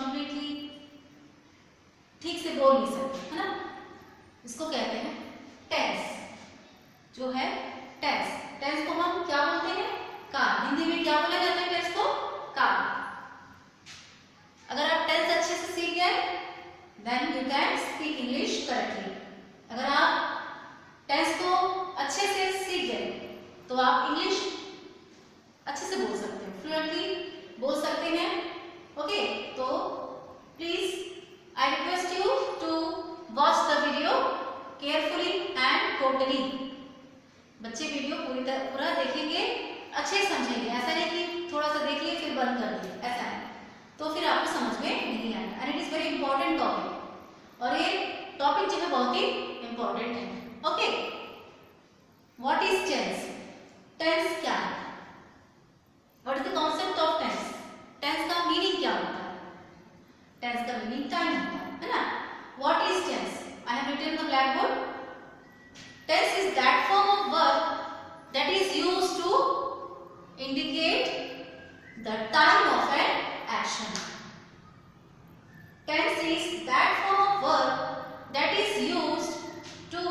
Completely ठीक से बोल नहीं सकते, है ना। इसको कहते हैं टेंस। जो है टेंस, टेंस को हम क्या बोलते हैं? काल। हिंदी में क्या बोला जाता है टेंस को? काल। अगर आप टेंस अच्छे से सीख गए then you can speak English correctly. अगर आप टेंस को अच्छे से सीख गए तो आप इंग्लिश अच्छे से बोल सकते हैं, फ्लुएंटली बोल सकते हैं। ओके, तो please I request you to watch the video carefully and totally. बच्चे वीडियो पूरा देखेंगे, अच्छे से समझेंगे। ऐसा नहीं कि थोड़ा सा देख लिए फिर बंद कर दिए, ऐसा है तो फिर आपको समझ में नहीं आएगा। And it is very important topic, और ये टॉपिक जो है बहुत ही इंपॉर्टेंट है। Okay, what is tense? Tense क्या है? What is the concept of tense? Tense का मीनिंग क्या होता है? टेंस का मीनिंग टाइम होता है ना। What is tense? I have written the black board. Tense is that form of verb that is used to indicate the time of an action. Tense is that form of verb that is used to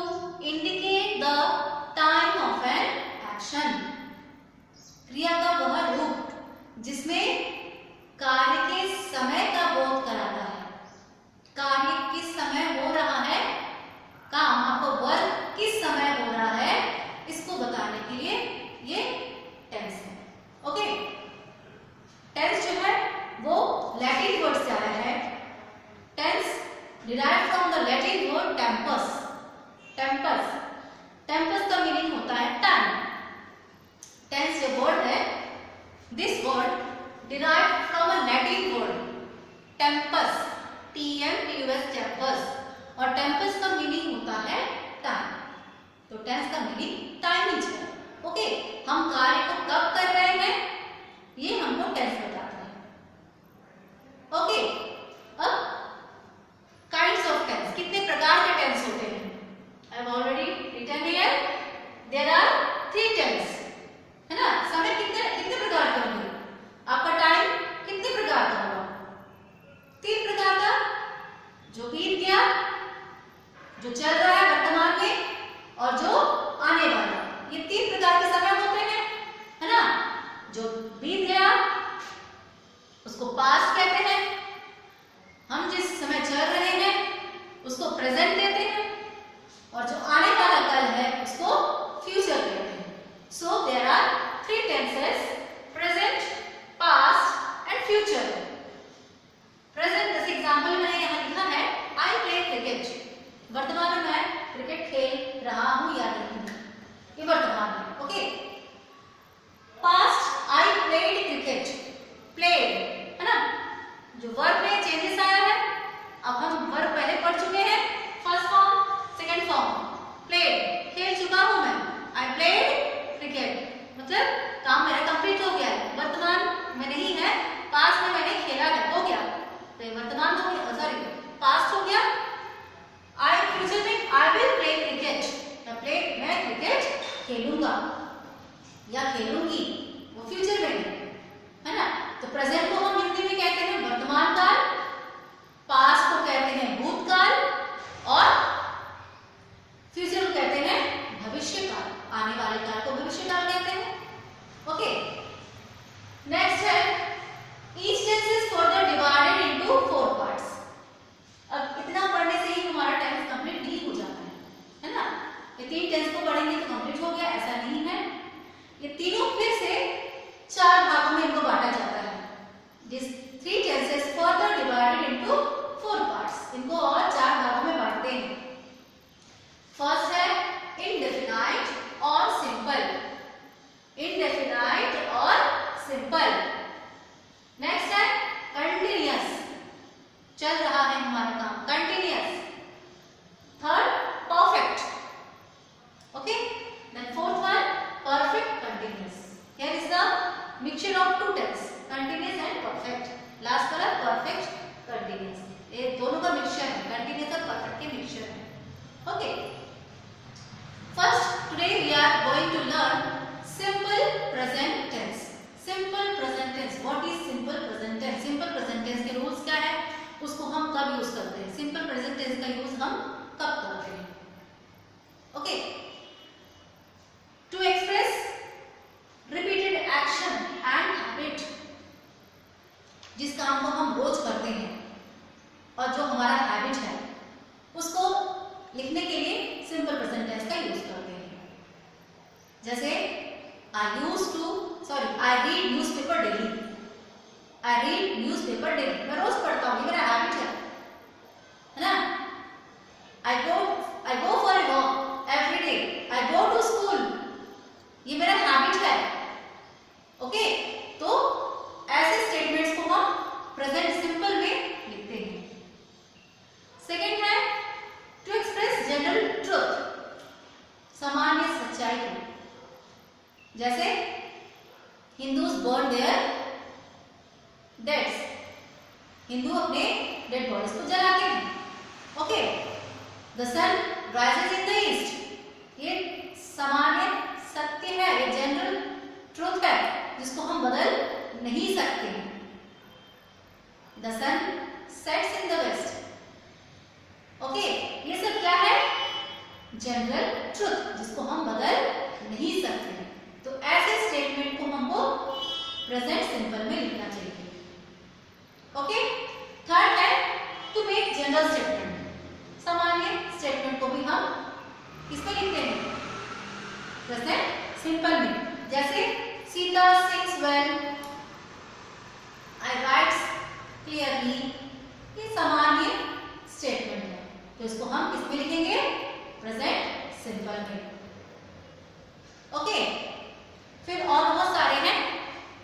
indicate the time of an action. क्रिया का वह रूप जिसमें कार्य के समय का बोध कराता है। कार्य किस समय हो रहा है, काम आपको वर्क किस समय हो रहा है, इसको बताने के लिए ये टेंस है। ओके, टेंस जो है वो लैटिन वर्ड से आया है। Tense derive from the Latin word tempus. Tempus, tempus का मीनिंग होता है टाइम। टेंस जो वर्ड है, this word derive from a Latin word tempus, TMPUS, tempus. और टेम्पस का मीनिंग होता है टाइम। तो टेंस का मीनिंग टाइम इज है। ओके, हम कार्य को कब कर रहे हैं ये हमको टेंस बताता है। ओके, अब काइंड्स ऑफ टेंस, कितने प्रकार के टेंस होते हैं? I have already written here there are 3 tense, है ना। समय कितने प्रकार के होंगे? आपका टाइम कितने प्रकार का होगा? 3 प्रकार का। जो बीत गया, जो चल रहा है वर्तमान में, और जो आने वाला। ये 3 प्रकार के समय होते हैं, है ना। जो बीत गया उसको पास्ट कहते हैं। हम जिस समय चल रहे हैं उसको प्रेजेंट कहते हैं, और जो आने वाला कल है उसको फ्यूचर कहते हैं। So there are 3 tenses, present, past and future. Present जैसे एग्जांपल मैंने यहाँ लिखा है, आई प्ले क्रिकेट। वर्तमान में मैं क्रिकेट खेल रहा हूँ या नहीं, ये वर्तमान में। Okay, past I played cricket. Played, है ना। जो वर्ब में चेंजेस आया है, अब हम वर्ब पहले पढ़ चुके हैं, first form, second form. Played, खेल चुका हूं मैं। आई प्लेड क्रिकेट, मतलब काम मेरा कंप्लीट हो गया है। वर्तमान में नहीं है, पास्ट में मैंने खेला है, हो गया। तो ये वर्तमान हो गया, सॉरी पास्ट हो गया। आई फ्यूचर में आई विल प्ले क्रिकेट। मैं क्रिकेट खेलूंगा या खेलूंगी, वो फ्यूचर में है ना। तो प्रेजेंट को हम हिंदी में कहते हैं वर्तमान काल, पास्ट को कहते हैं भूतकाल, और फ्यूचर को कहते हैं भविष्य काल। आने वाले काल को भविष्य काल कहते हैं। ओके, नेक्स्ट है each tense is further divided into 4 parts. अब इतना पढ़ने से ही हमारा टेंस कंप्लीट नहीं हो जाता है ना। ये 3 टेंस को पढ़ेंगे तो कंप्लीट हो गया, ऐसा नहीं है। ये तीनों फिर से 4 भागों में इनको बांटा जाता है। These 3 tenses further divided into 4 parts. इनको और 4 भागों में बांटते हैं। फर्स्ट है indefinite और simple. Indefinite और simple. नेक्स्ट है continuous. चल रहा है हमारा काम, continuous. Third perfect. Okay. Then fourth one perfect continuous. Here is the mixture of 2 tenses, continuous and perfect. Last वाला perfect continuous. ये दोनों का मिक्सचर है, continuous और perfect के मिक्सचर है। Okay. First, today we are going to learn simple present tense. Simple present tense. What is simple present tense? Simple present tense के rules क्या है? उसको हम कब यूज करते हैं, सिंपल प्रेजेंट टेंस का यूज हम कब करते हैं। Okay, to express repeated action and habit, जिस काम को हम रोज करते हैं और जो हमारा हैबिट है उसको लिखने के लिए सिंपल प्रेजेंट टेंस का यूज करते हैं। जैसे I read newspaper daily. I read newspaper daily, मैं रोज पढ़ता हूँ, ये मेरा हैबिट है ना। I go for a walk every day. I go to school, ये मेरा हैबिट है। ओके, तो ऐसे स्टेटमेंट्स को हम प्रेजेंट सिंपल में लिखते हैं। सेकेंड है टू एक्सप्रेस जनरल ट्रुथ, सामान्य सच्चाई को। जैसे Hindus burn their deads, Hindu अपने डेड बॉडीज को जलाते हैं। Okay, the sun rises in the east, ये सामान्य सत्य है, ये जनरल ट्रुथ है जिसको हम बदल नहीं सकते। The sun sets in the west. Okay, ये सब क्या है, जनरल ट्रुथ जिसको हम बदल नहीं सकते। तो ऐसे स्टेटमेंट को हमको प्रेजेंट सिंपल में लिखना चाहिए। ओके, थर्ड है टू मेक जनरल स्टेटमेंट, सामान्य स्टेटमेंट को भी हम किसमें लिखते हैं, प्रेजेंट सिंपल में। जैसे सीता सिंग्स वेल, आई राइट्स क्लियरली, ये सामान्य स्टेटमेंट है, तो इसको हम किसमें लिखेंगे, प्रेजेंट सिंपल में। ओके, फिर और बहुत सारे हैं,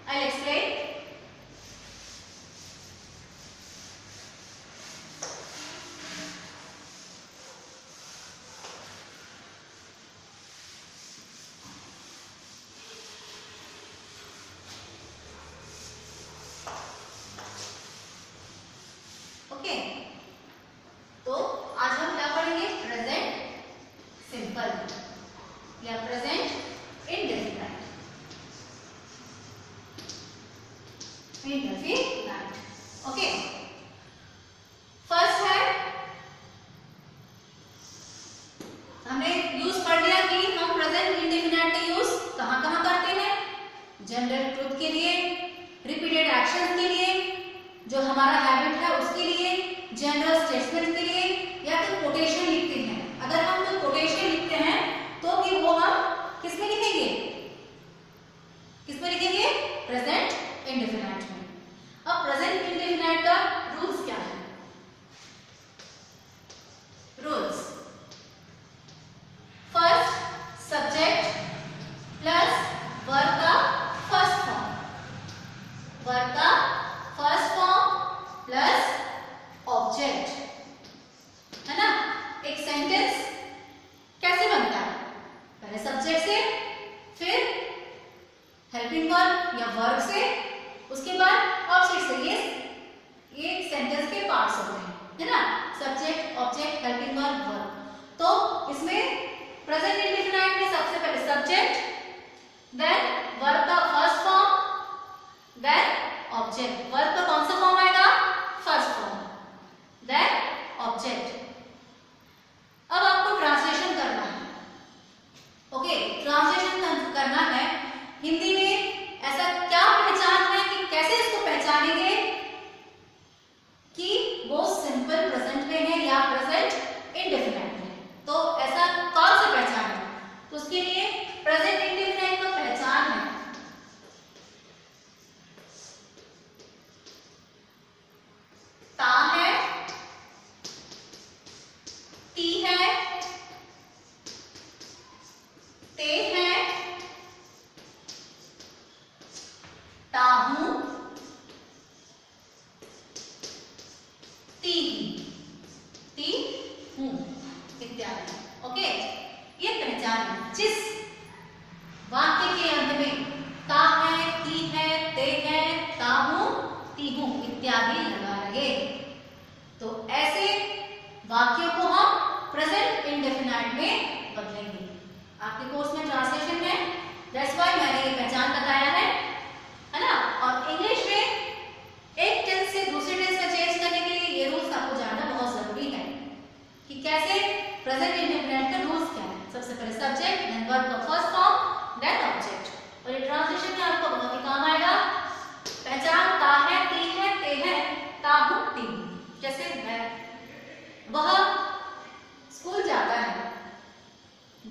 आई एक्सप्लेन। ओके, तो आज हम क्या पढ़ेंगे, प्रेजेंट सिंपल या प्रेजेंट इंडेफिनिट। ओके, फर्स्ट है, हमने यूज पढ़ लिया कि हम प्रेजेंट इंडेफिनिट का यूज कहां कहां करते हैं, जनरल ट्रुथ के लिए, रिपीटेड एक्शन के लिए, जो हमारा हैबिट है उसके लिए, जनरल स्टेटमेंट के लिए, या फिर कोटेशन लिखते हैं। अगर हम कोई कोटेशन लिखते हैं तो भी वो हम किसमें लिखेंगे, किसमें लिखेंगे, प्रेजेंट इंडेफिनिट में। अब प्रेजेंट इंडेफिनिट का रूल्स क्या है, rules, first subject plus verb का फर्स्ट फॉर्म, वर्ब का फर्स्ट फॉर्म प्लस ऑब्जेक्ट, है ना। एक सेंटेंस कैसे बनता है, पहले सब्जेक्ट से, फिर हेल्पिंग वर्ब या वर्ब से, उसके बाद ऑब्जेक्ट से। ये सेंटेंस के पार्ट्स होते हैं, है ना, subject, object, helping verb, verb. तो इसमें प्रेजेंट इंडेफिनिट में सबसे पहले सब्जेक्ट, देन वर्ब का first form, then object. Verb का कौन सा फॉर्म आएगा, फर्स्ट फॉर्म, देन ऑब्जेक्ट। अब आपको ट्रांसलेशन करना है। ओके, ट्रांसलेशन करना है हिंदी में। ऐसा क्या पहचान है कि कैसे इसको पहचानेंगे कि वो सिंपल प्रेजेंट में है या प्रेजेंट इंडेफिनिट में, तो ऐसा कौन सा पहचान है, तो उसके लिए प्रेजेंट इंडेफिनिट का पहचान है ता है, ती है, ते है, ता हूं, ती हूं इत्यादि। ओके, ये पहचान है। जिस वाक्य के अंत में ता है, ती है, ते है, ता हूं, ती हूं इत्यादि लगा रहे, तो ऐसे वाक्यों को हम प्रेजेंट इंडेफिनिट में बदलेंगे। आपके कोर्स में ट्रांसलेशन है, दैट्स व्हाई मैंने ये पहचान बताया है ना। और इंग्लिश में एक टेंस से दूसरे टेंस में चेंज करने के लिए ये रूल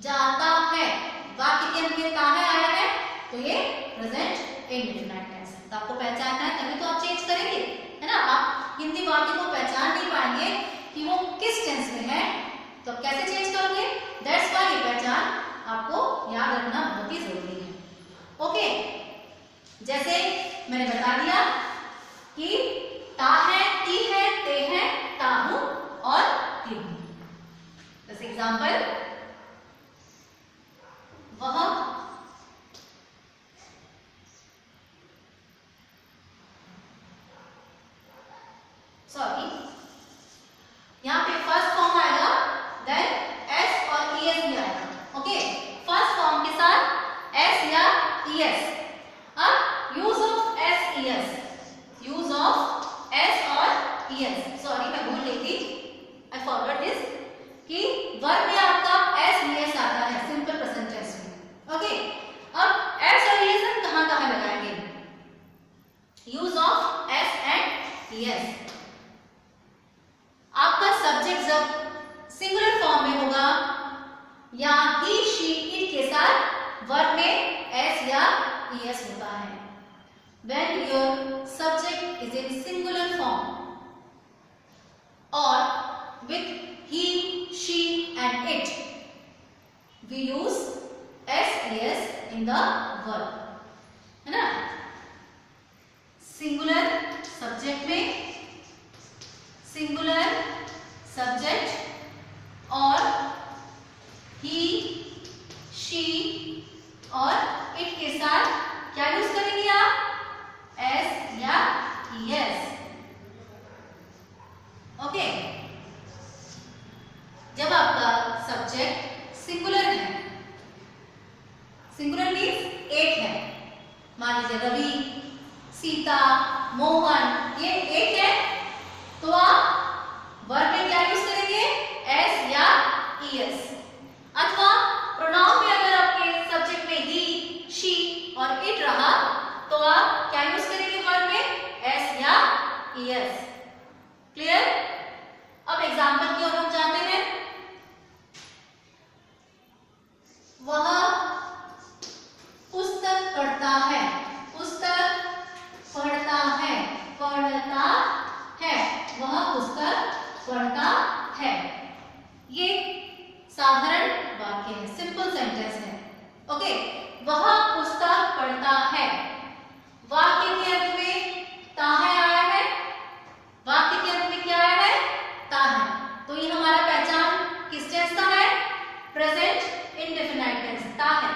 जाता है, वाक्य के अंत में ता है आया है तो ये प्रेजेंट इंडेफिनाइट टेंस है। तो आपको पहचानना है तभी तो आप चेंज करेंगे, है ना। आप हिंदी वाक्य को पहचान नहीं पाएंगे कि वो किस टेंस में है तो आप कैसे चेंज करोगे। दैट्स व्हाई ये पहचान आपको याद रखना बहुत ही जरूरी है। ओके, जैसे मैंने बता दिया कि ता है, ती है, ते है, ता हूं और ती हूं। जैसे एग्जांपल, वह सॉरी यहाँ पे फर्स्ट फॉर्म आएगा, देन एस और ईएस भी आएगा। ओके, फर्स्ट फॉर्म के साथ एस या ईएस। अब use of S ES, use of S और ईएस, सॉरी मैं भूल गई थी, आई फॉरगॉट दिस, कि वर्ब में आपका एस ईएस आता है सिंपल प्रेजेंट टेंस में। ओके, अब एस और ईएस हम कहां कहां लगाएंगे। Use of S and ES, आपका सब्जेक्ट जब सिंगुलर फॉर्म में होगा या ही शी इट के साथ वर्ब में एस या ईएस होता है। When your subject is in singular form or with he, she and it, we use s, es in the verb, है ना। सिंगुलर सब्जेक्ट में सिंगुलर सब्जेक्ट और ही, शी और इट के साथ क्या यूज करेंगे आप, एस या ईएस। ओके, जब आपका सब्जेक्ट सिंगुलर है, सिंगुलर मीन्स एक है, मान लीजिए रवि, सीता, मोहन, ये एक है, तो आप वर्ब में क्या यूज करेंगे, एस या ईएस। अथवा प्रोनाउन में अगर आपके सब्जेक्ट में ही, शी और इट रहा तो आप क्या यूज करेंगे वर्ब में, एस या ईएस। क्लियर। अब एग्जांपल की ओर हम जाते हैं। वह पुस्तक पढ़ता है, पुस्तक पढ़ता है, पढ़ता है, वह पुस्तक पढ़ता है। ये साधारण वाक्य है, सिंपल सेंटेंस है। ओके, वह पुस्तक पढ़ता है, वाक्य के अंत में ता है आया है, वाक्य के अंत में क्या आया है, ता है, तो ये हमारा पहचान किस टेंस का है, प्रेजेंट इंडेफिनाइट टेंस, ता है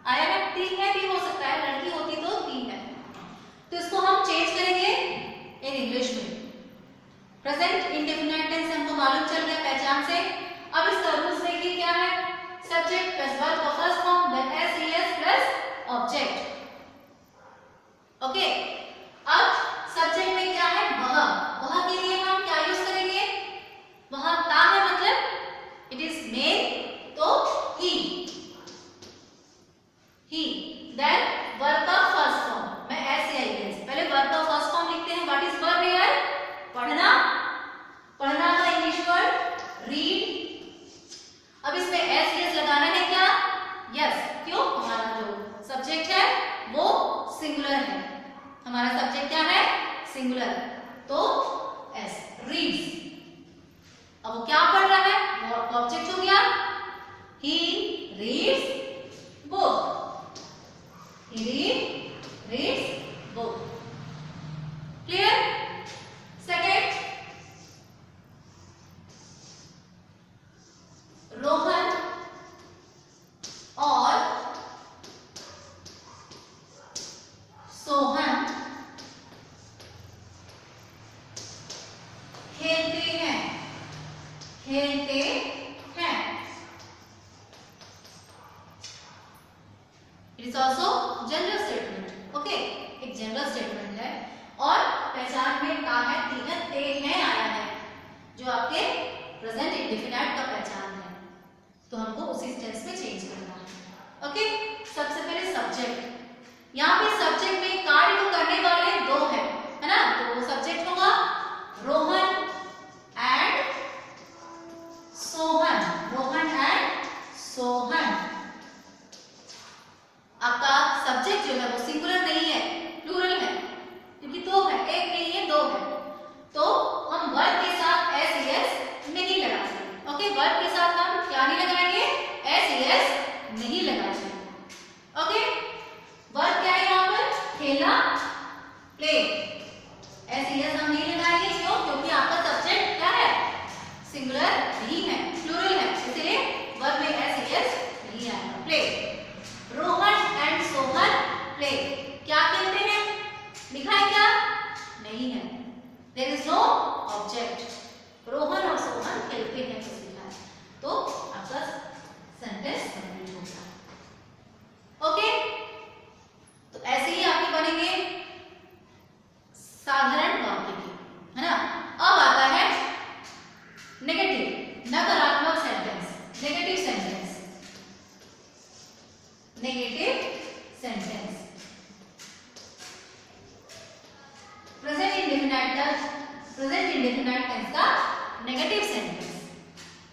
आया है। ती है भी हो सकता है, लड़की होती तो ती है, तो इसको हम चेंज करेंगे इन इंग्लिश में। प्रेजेंट इंडेफिनाइट टेंस हमको मालूम चल गया पहचान से। अब इसका रूल्स देखिए क्या है, सब्जेक्ट प्लस वर्ब का first form, then S ES plus object. Okay, अब सब्जेक्ट में क्या है, वह, वह के लिए हम क्या यूज करेंगे, वह ता है मतलब इट इज मेल, तो ही, देन वर्ब का फर्स्ट फॉर्म, मैं एस या ईएस, पहले वर्ब का फर्स्ट फॉर्म लिखते हैं। व्हाट इज वर्ब हियर, पढ़ना, पढ़ना का इंग्लिश वर्ड रीड। अब इसमें एस ईएस लगाना है क्या, यस, क्यों, हमारा जो सब्जेक्ट है वो सिंगुलर है, हमारा सब्जेक्ट क्या है, सिंगुलर, तो एस, रीड्स। अब वो क्या पढ़ रहा है, वो ऑब्जेक्ट हो गया, he reads book, he reads book. Clear. Second, Rohan और सोहन खेलते हैं, खेलते हैं। It is also general statement. Okay, एक जनरल स्टेटमेंट है और पहचान में ता है, ती है, ते है आया है, जो आपके प्रेजेंट इंडेफिनाइट का पहचान है, तो हमको उसी टेंस में चेंज करना है। ओके, सबसे पहले सब्जेक्ट, यहाँ पे सब्जेक्ट में कार्य को करने वाले दो हैं, है ना, तो सब्जेक्ट होगा रोहन एंड सोहन, रोहन एंड सोहन। आपका सब्जेक्ट जो है वो सिंगुलर नहीं है, प्लूरल है, क्योंकि दो है, एक नहीं है दो है, तो हम वर्ब के साथ एस एस नहीं लगाएंगे। ओके, वर्ब के साथ हम क्या नहीं लगाएंगे, एस एस नहीं लगाएंगे। ओके, वर्ब क्या है यहाँ पर, खेला, प्ले, एस एस हम नहीं लगाएंगे। क्यों, क्योंकि आपका सब्जेक्ट क्या है, सिंगुलर नहीं है, प्लूरल है, इसलिए वर्ब में एस एस नहीं आएगा। Play, Rohan and Sohan play, क्या खेलते हैं, लिखा है क्या, नहीं है, there is no object. Rohan और सोहन खेलते हैं तो लिखा है, तो आपका सेंटेंस कंप्लीट होगा। ओके, तो ऐसे ही आपके बनेंगे साधारण वाक्य के, है ना। अब आता है नेगेटिव, नकारात्मक sentence, negative sentence, negative sentence. Present indefinite tense का नेगेटिव सेंटेंस।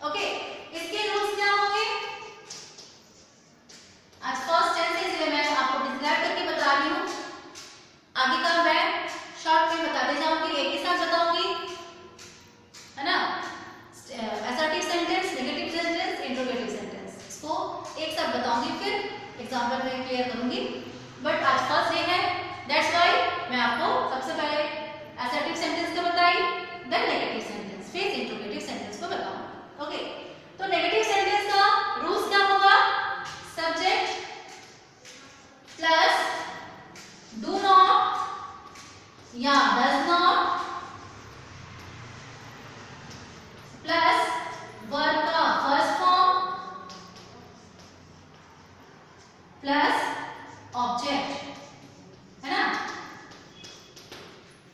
ओके, इसके रूल्स क्या होंगे, आज फर्स्ट टेंस है इसलिए मैं आपको डिस्क्राइब करके बता रही हूँ, आगे का मैं शॉर्ट में बताते जाऊंगी, एक ही साथ बताऊंगी, है ना। Assertive sentence, negative sentence, interrogative sentence, इसको एक साथ बताऊंगी, फिर एग्जाम्पल में क्लियर करूंगी। बट आज फर्स्ट डे है, दैट्स व्हाई मैं आपको सबसे पहले असर्टिव सेंटेंस को बताई, देन नेगेटिव सेंटेंस, फिर इंट्रोगेटिव सेंटेंस को बताऊंगी। ओके, तो नेगेटिव सेंटेंस का रूल्स क्या होगा, सब्जेक्ट प्लस डू नॉट या डज नॉट प्लस वर्ब का फर्स्ट फॉर्म प्लस ऑब्जेक्ट, है ना।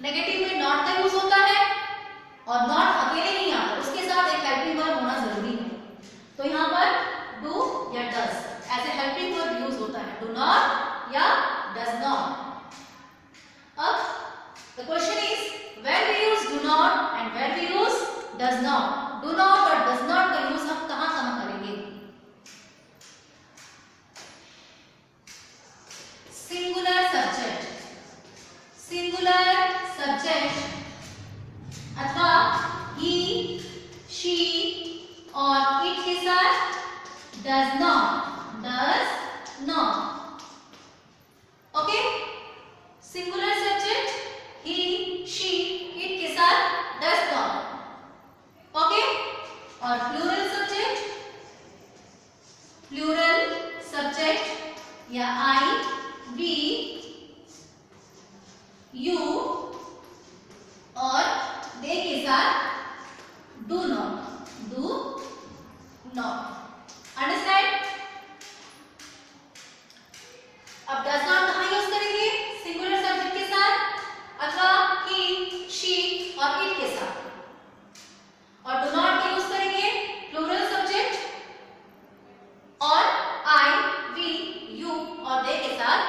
नेगेटिव में नॉट का यूज होता है और नॉट अकेले नहीं आता, उसके साथ एक हेल्पिंग वर्ब होना जरूरी है। तो यहाँ पर डू या does as a helping verb use होता है, डू नॉट या डज नॉट। अब the question is when we use do not and when we use does not. Do not और डज नॉट का यूज हम कहां कहां करेंगे, सिंगुलर सब्जेक्ट, सिंगुलर सब्जेक्ट अथवा ही, शी और इट के साथ does not, does not. Okay, singular subject he, she, it के साथ डज नॉट। ओके, और प्लूरल सब्जेक्ट या आई, वी, यू और दे के साथ do not, do not. Understand. अब डज नॉट कहां यूज करेंगे, सिंगुलर सब्जेक्ट के साथ अथवा ही, शी और इट के साथ, और डू नॉट का यूज करेंगे प्लूरल सब्जेक्ट और आई, वी, यू और दे के साथ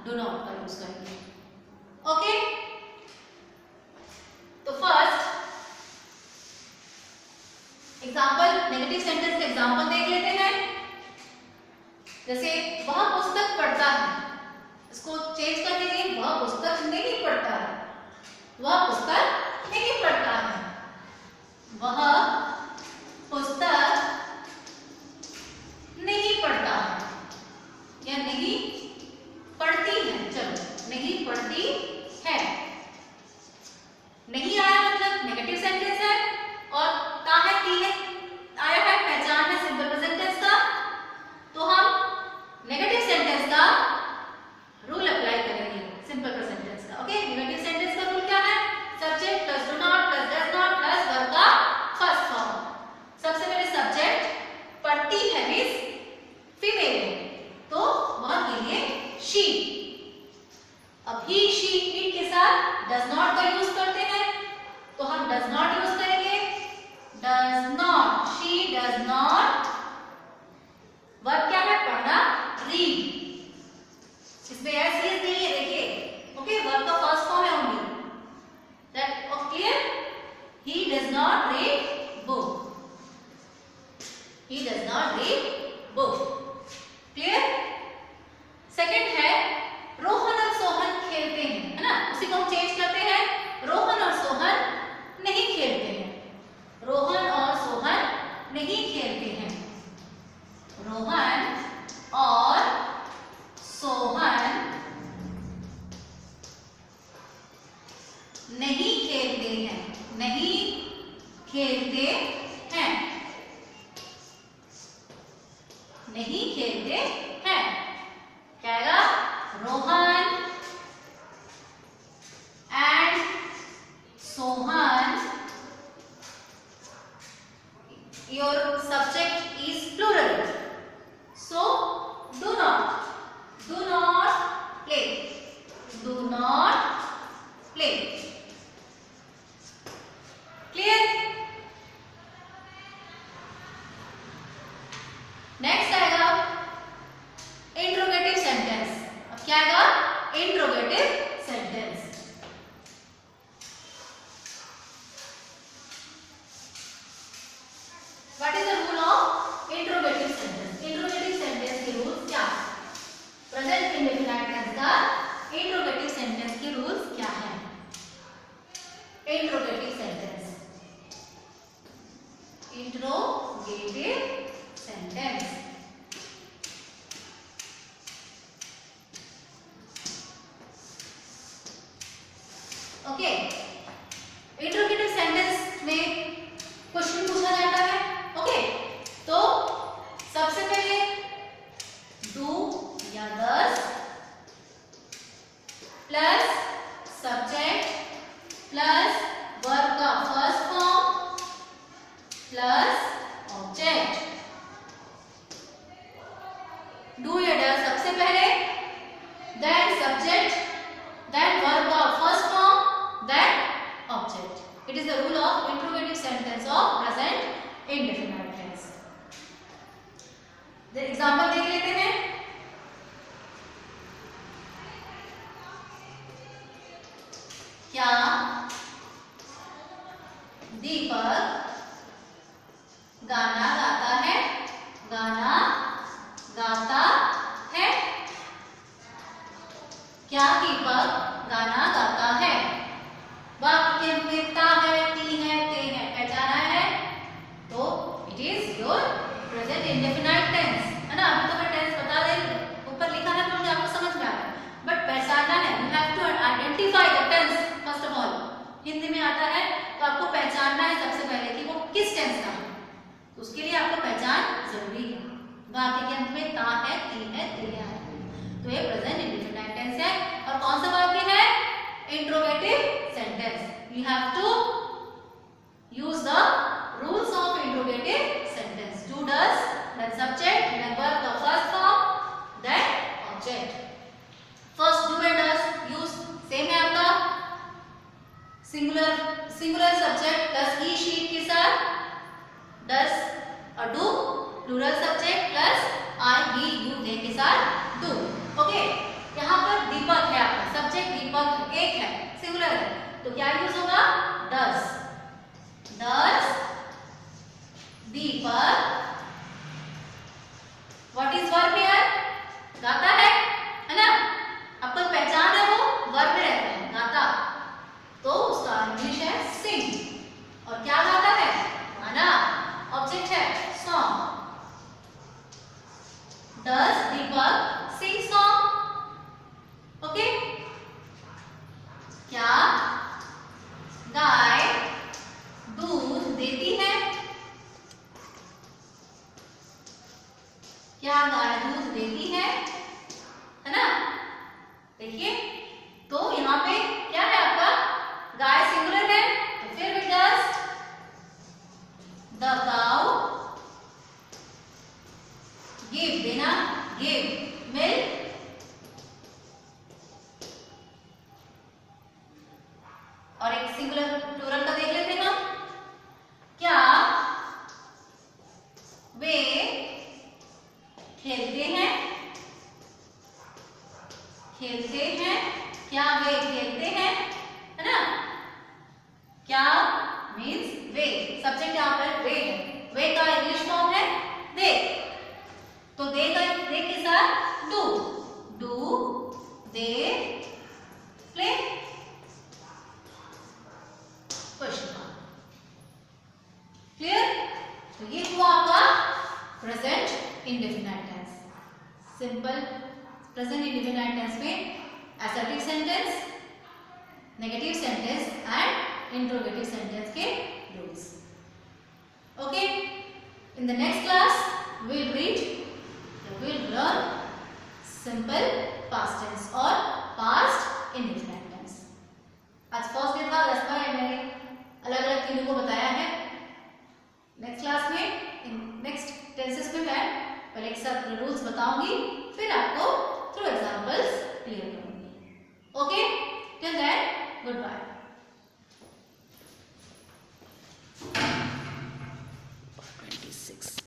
डू नॉट का यूज करेंगे। ओके, तो फर्स्ट एग्जांपल, नेगेटिव सेंटेंस का एग्जांपल देख लेते हैं। जैसे वह पुस्तक पढ़ता है, इसको चेंज कर दीजिए, वह पुस्तक नहीं पढ़ता है, वह पुस्तक नहीं पढ़ता है, वह पुस्तक नहीं पढ़ता है या नहीं पढ़ती है, चलो नहीं पढ़ती है। नहीं आया मतलब नेगेटिव सेंटेंस है, और का है की है, आया है पहचान है सिंपल प्रेजेंट टेंस का, तो हम नेगेटिव सेंटेंस का रूल अप्लाई करेंगे सिंपल प्रेजेंट टेंस का। ओके, नेगेटिव सेंटेंस का रूल क्या है, subject plus do not plus does not plus verb का फर्स्ट फॉर्म। सबसे पहले नहीं खेलते हैं। क्या आएगा? Rohan and Sohan, your subject is plural, so do not play, do not play. Clear? Next आएगा इंट्रोगेटिव सेंटेंस। अब क्या आएगा? Interrogative sentence. What is the rule of interrogative sentence? Interrogative sentence के rules क्या है? Present indefinite tense का interrogative sentence के rules क्या है? Interrogative sentence. Interrogative sentence. Okay. Interrogative sentence में क्वेश्चन पूछा जाता है। ओके, तो सबसे पहले डू या does plus subject plus verb का first form plus object. Do या डस सबसे पहले, देन सब्जेक्ट, देन वर्ब का first form, then object. It is the rule of interrogative sentence of present indefinite tense. The example देख लेते हैं। क्या दीपक गाना गाता है? गाना गाता है। क्या दीपक गाना गाता है? वाक्य में ता है, ती है, ते है, पहचाना है तो it is your present indefinite tense, है ना। अभी तो मैं टेंस बता दे, ऊपर लिखा है तो मुझे आपको समझ में आ रहा है, बट पहचानना है। You have to identify the tense first of all. Hindi में आता है तो आपको पहचानना है सबसे पहले कि वो किस टेंस का है, तो उसके लिए आपको पहचान जरूरी है। वाक्य के अंत में ता है, ती है, ते है, तो ये प्रेजेंट इंडेफिनाइट टेंस है। और कौन सा वाक्य है? Interrogative sentence. You have to use the rules of interrogative sentence. Do, does, then subject, then verb the first form, then object. First do and does use same है आपका singular subject plus he she के साथ, does और do plural subject plus I he you they के साथ do. Okay, यहाँ पर दीपक है आपका subject, दीपक एक है, singular है, तो क्या यूज होगा? does. does Deepak, what is verb here? गाता है ना। आपको पहचान है वो वर्ब में रहता है गाता, तो उसका इंग्लिश है सिंग। और क्या गाता है? गाना। ऑब्जेक्ट है song. Does Deepak sing song? Okay. क्या गाय दूध देती है? क्या गाय दूध देती है ना। देखिए, तो यहाँ पे क्या है आपका? गाय सिंगुलर है तो फिर भी डज। द काउ गिव, देना, गिव मिल्क। और एक सिंगुलर प्लूरल का देख लेते हैं हम। क्या वे खेलते हैं? खेलते हैं, क्या वे खेलते हैं, है ना। क्या मीन्स वे, सब्जेक्ट यहाँ पर वे है, वे का इंग्लिश फॉर्म है दे, तो दे के साथ do, they play, question mark. Clear? तो ये हुआ आपका present indefinite tense. Simple present indefinite tense में assertive sentence, negative sentence and interrogative sentence के रूल्स।